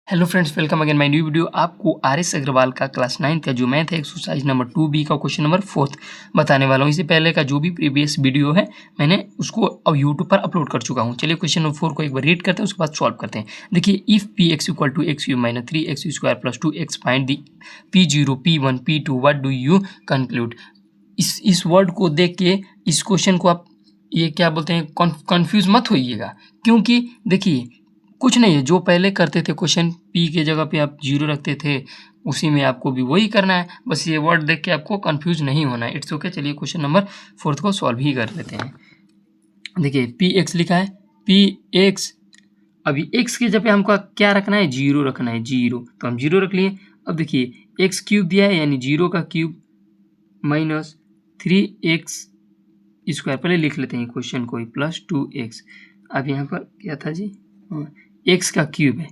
Hello friends, welcome again my new video. आपको RS. Agarwal का class 9 का जो मैथ है एक्सरसाइज नंबर 2B का क्वेश्चन नंबर 4 बताने वाला हूँ। इससे पहले का जो भी प्रीवियस वीडियो है मैंने उसको अब यूट्यूब पर अपलोड कर चुका हूँ। चलिए क्वेश्चन नंबर 4 को एक बार रीड करते हैं, उसके बाद सॉल्व करते हैं। देखिए, if P x equal to x cube minus 3x square plus 2x find the P0 P1 P2 what do you conclude. इस वर्ड को देख के इस क्वेश्चन को आप ये क्या बोलते हैं, कन्फ्यूज मत होइएगा, क्योंकि देखिए कुछ नहीं है। जो पहले करते थे क्वेश्चन, पी के जगह पे आप 0 रखते थे, उसी में आपको भी वही करना है। बस ये वर्ड देख के आपको कंफ्यूज नहीं होना है। It's okay. चलिए क्वेश्चन नंबर 4 को सॉल्व ही कर लेते हैं। देखिए, पी एक्स लिखा है, पी एक्स। अभी एक्स के जगह हमको क्या रखना है, 0 रखना है, 0। तो हम 0 रख लिए। अब देखिए, एक्स क्यूब दिया है यानी 0 का क्यूब माइनस 3x स्क्वायर, पहले लिख लेते हैं क्वेश्चन को, प्लस 2x। अब यहाँ पर क्या था जी, एक्स का क्यूब है।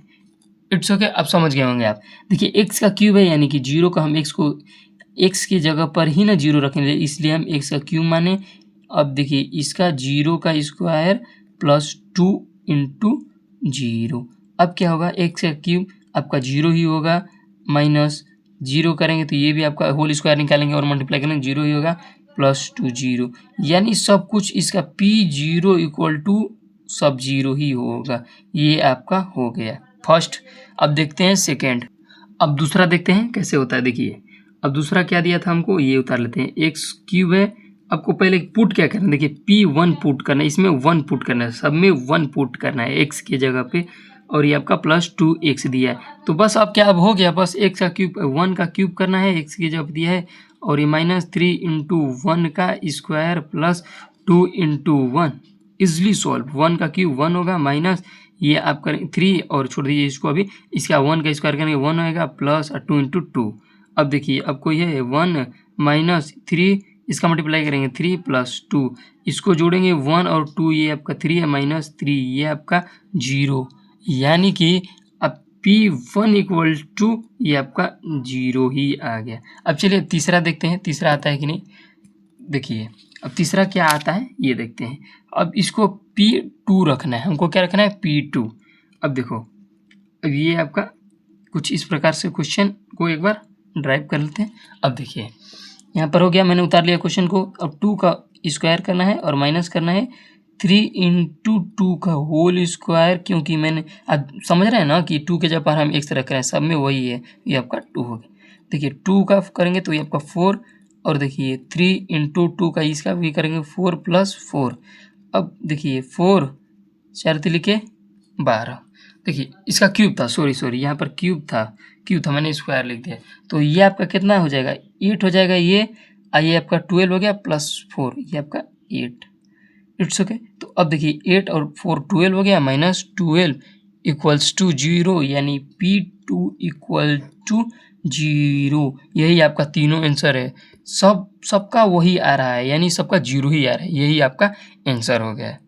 इट्स ओके, अब समझ गए होंगे आप। देखिए, एक्स का क्यूब है यानी कि 0 का हम एक्स को एक्स की जगह पर ही ना 0 रखेंगे, इसलिए हम एक्स का क्यूब माने। अब देखिए, इसका 0 का स्क्वायर प्लस 2 इंटू 0। अब क्या होगा, एक्स का क्यूब आपका 0 ही होगा, माइनस 0 करेंगे तो ये भी आपका होल स्क्वायर निकालेंगे और मल्टीप्लाई करेंगे 0 ही होगा, प्लस 2 0। यानी सब कुछ इसका P0 इक्वल टू सब 0 ही होगा। ये आपका हो गया फर्स्ट। अब देखते हैं सेकेंड। अब दूसरा देखते हैं कैसे होता है। देखिए, अब दूसरा क्या दिया था हमको, ये उतार लेते हैं। एक्स क्यूब है, आपको पहले पुट क्या करना है, देखिए P1 पुट करना है, इसमें 1 पुट करना है, सब में 1 पुट करना है एक्स की जगह पे, और ये आपका प्लस 2x दिया है। तो बस अब क्या, अब हो गया, बस एक्स का क्यूब 1 का क्यूब करना है, एक्स की जगह दिया है, और ये माइनस 3 इंटू 1 का square plus 2 into 1, easily solve. 1 का क्यूब 1 होगा, माइनस ये आप करें 3 और छोड़ दीजिए इसको, अभी इसका 1 का स्क्वायर करेंगे 1 होएगा, प्लस 2 इंटू 2। अब देखिए, अब कोई है 1 माइनस 3, इसका मल्टीप्लाई करेंगे 3 प्लस 2, इसको जोड़ेंगे 1 और 2, ये आपका 3 है, माइनस 3, ये आपका 0। यानी कि अब P1 इक्वल टू ये आपका 0 ही आ गया। अब चलिए तीसरा देखते हैं, तीसरा आता है कि नहीं। देखिए, अब तीसरा क्या आता है ये देखते हैं। अब इसको P2 रखना है, हमको क्या रखना है, P2। अब देखो, अब ये आपका कुछ इस प्रकार से क्वेश्चन को एक बार ड्राइव कर लेते हैं। अब देखिए, यहाँ पर हो गया, मैंने उतार लिया क्वेश्चन को। अब 2 का स्क्वायर करना है और माइनस करना है 3 इंटू 2 का होल स्क्वायर, क्योंकि मैंने अब समझ रहे हैं ना कि 2 के जगह पर हम एक्स रख रहे हैं, सब में वही है, ये आपका 2 हो गया। देखिए, 2 का करेंगे तो ये आपका 4, और देखिए 3 इंटू 2 का इसका भी करेंगे 4 प्लस 4। अब देखिए 4 4 लिखे 12। देखिए, इसका क्यूब था, सॉरी यहाँ पर क्यूब था, मैंने स्क्वायर लिख दिया। तो ये आपका कितना हो जाएगा, 8 हो जाएगा। ये आपका 12 हो गया, प्लस 4, ये आपका 8। It's okay. तो अब देखिए 8 और 4 12 हो गया, माइनस 12 इक्वल्स टू 0, यानी P2 इक्वल टू 0। यही आपका तीनों आंसर है, सबका वही आ रहा है, यानी सबका 0 ही आ रहा है। यही आपका आंसर हो गया है।